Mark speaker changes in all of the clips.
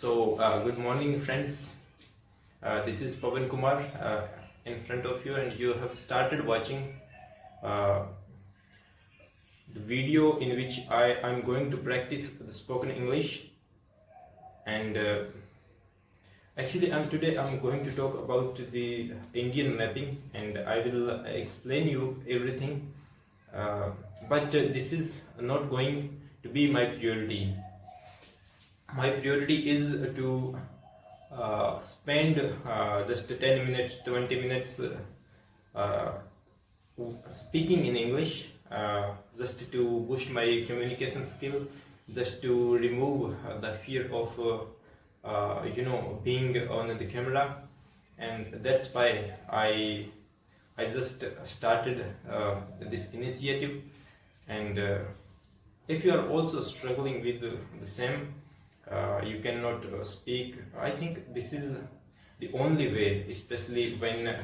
Speaker 1: Good morning, friends. This is Pavan Kumar in front of you, and you have started watching uh, the video in which I am going to practice the spoken English. And today I'm going to talk about the Indian mapping, and I will explain you everything. But this is not going to be my priority. My priority is to spend just 10 minutes, 20 minutes uh, speaking in English, just to boost my communication skill, just to remove the fear of being on the camera. And that's why I just started this initiative. And if you are also struggling with the same, you cannot speak, I think this is the only way, especially when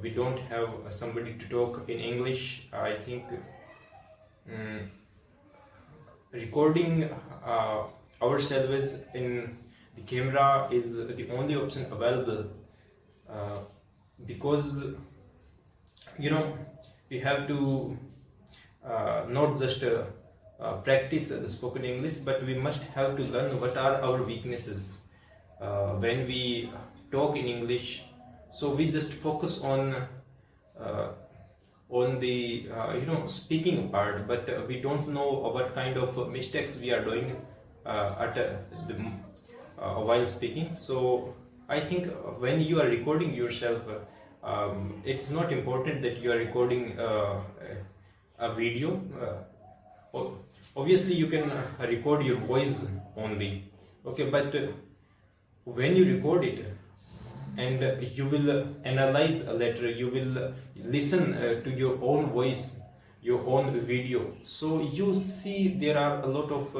Speaker 1: we don't have somebody to talk in English. I think recording ourselves in the camera is the only option available, because we have to not just practice the spoken English, but we must have to learn what are our weaknesses when we talk in English. So we just focus on the speaking part, but we don't know what kind of mistakes we are doing while speaking. So I think when you are recording yourself, it's not important that you are recording a video. Obviously you can record your voice only, okay, but when you record it and you will analyze later, you will listen to your own voice, your own video, so you see there are a lot of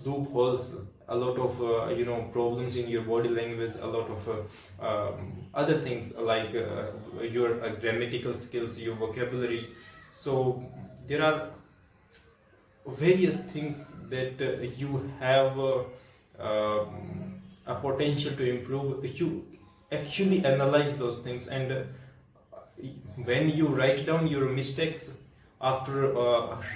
Speaker 1: loopholes, a lot of problems in your body language, a lot of other things like your grammatical skills, your vocabulary. So there are various things that you have a potential to improve. You actually analyze those things, and when you write down your mistakes after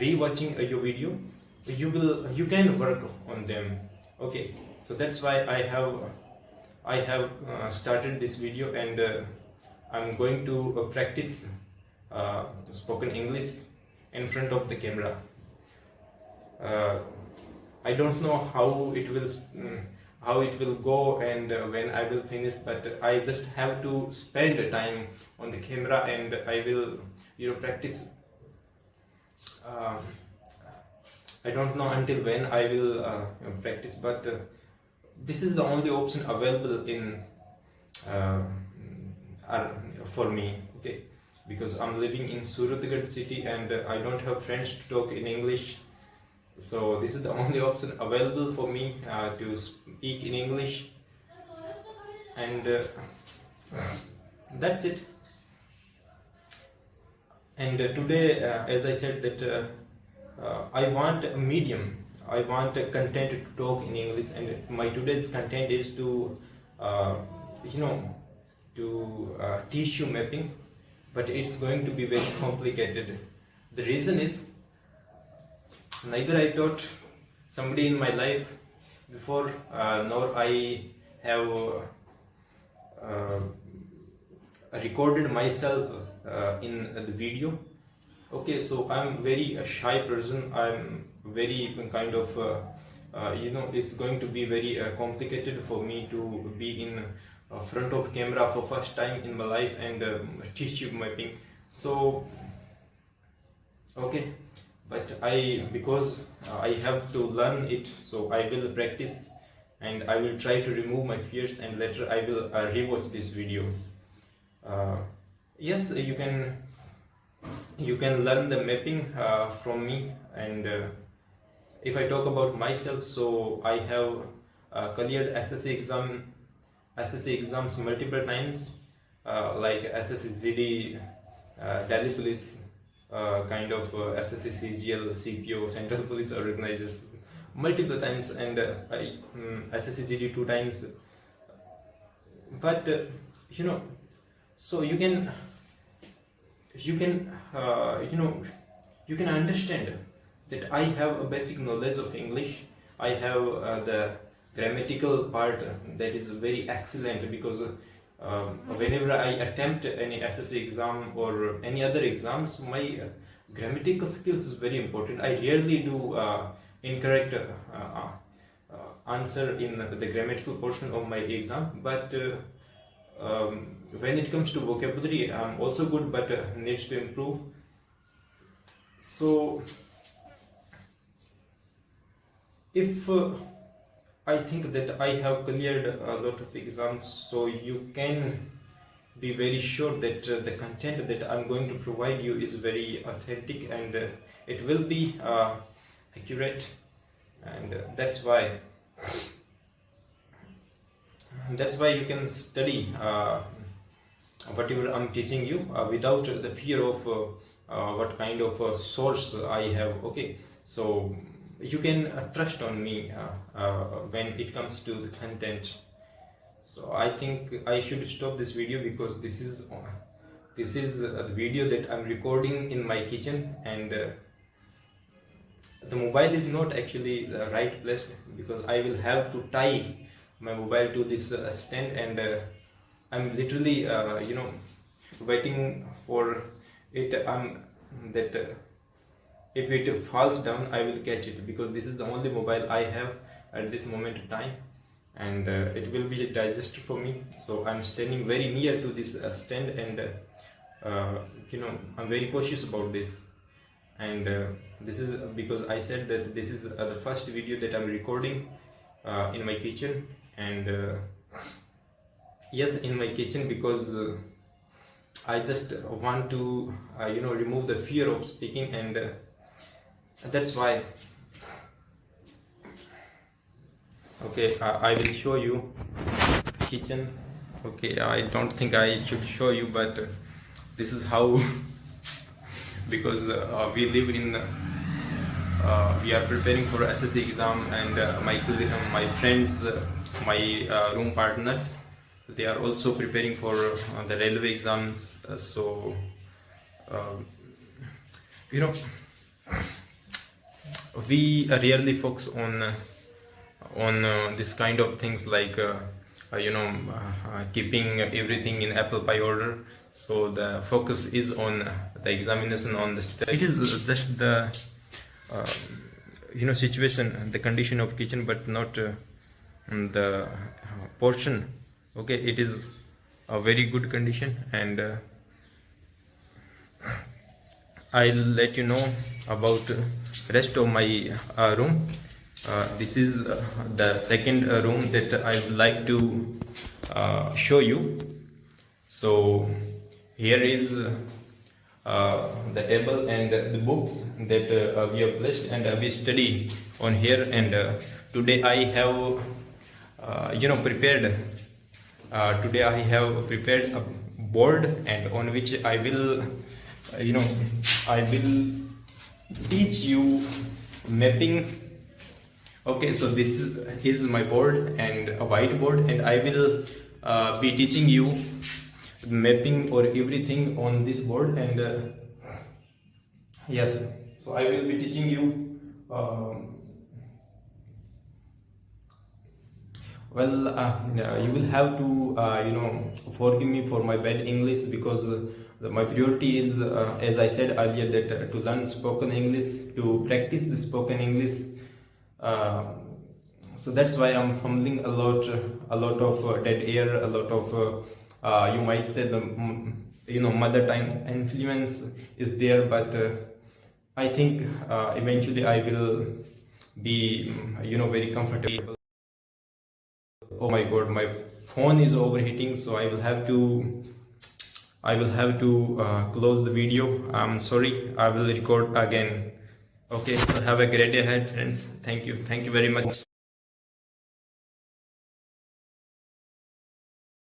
Speaker 1: re-watching your video, you can work on them. Okay, so that's why I have started this video, and I'm going to practice spoken English in front of the camera. I don't know how it will go and when I will finish, but I just have to spend time on the camera, and I will practice. I don't know until when I will practice, but this is the only option available in for me, okay, because I'm living in Suratgarh city and I don't have friends to talk in English. So this is the only option available for me to speak in English, and that's it. And today, as I said, that I want a medium, I want a content to talk in English, and my today's content is to tissue mapping, but it's going to be very complicated. The reason is, neither I taught somebody in my life before, nor I have recorded myself in the video. Okay, so I'm very shy person. I'm very kind of it's going to be very complicated for me to be in front of camera for first time in my life and tissue mapping. So okay, but because I have to learn it, so I will practice and I will try to remove my fears, and later I will rewatch this video. Yes, you can learn the mapping from me. And if I talk about myself, so I have cleared SSC exams multiple times, like SSC GD, Delhi Police, kind of SSC CGL, CPO, Central Police multiple times, and I SSCGD 2 times. But so you can you can understand that I have a basic knowledge of English. I have the grammatical part that is very excellent, because whenever I attempt any SSC exam or any other exams, my grammatical skills is very important. I rarely do incorrect answer in the grammatical portion of my exam, but when it comes to vocabulary, I'm also good, but needs to improve. So if I think that I have cleared a lot of exams, so you can be very sure that the content that I'm going to provide you is very authentic, and it will be accurate, and that's why you can study whatever I'm teaching you without the fear of what kind of source I have. Okay, so you can trust on me when it comes to the content. So I think I should stop this video, because this is the video that I'm recording in my kitchen, and the mobile is not actually the right place, because I will have to tie my mobile to this stand, and I'm literally waiting for it. That if it falls down, I will catch it, because this is the only mobile I have at this moment of time, and it will be a disaster for me. So I'm standing very near to this stand, and I'm very cautious about this. And this is because I said that this is the first video that I'm recording in my kitchen, and yes, in my kitchen, because I just want to remove the fear of speaking, and that's why. Okay, I will show you kitchen. Okay, I don't think I should show you, but this is how because we live in we are preparing for SSC exam, and my friends, my room partners, they are also preparing for the railway exams. So we rarely focus on this kind of things, like keeping everything in apple pie order. So the focus is on the examination, on the study. It is just the situation, the condition of kitchen, but not the portion. Okay, it is a very good condition, and I'll let you know about rest of my room. This is the second room that I would like to show you. So here is the table and the books that we have placed, and we study on here. And today I have prepared today I have prepared a board, and on which I will teach you mapping. Okay, so this is my board and a whiteboard, and I will be teaching you mapping or everything on this board. And yes, so I will be teaching you you will have to forgive me for my bad English, because my priority is, as I said earlier, that to learn spoken English, to practice the spoken English. So that's why I'm fumbling a lot of dead air, a lot of you might say the mother tongue influence is there, but I think eventually I will be very comfortable. Oh my god, my phone is overheating, so I will have to close the video. I'm sorry, I will record again. Okay, so have a great day ahead, friends. Thank you very much.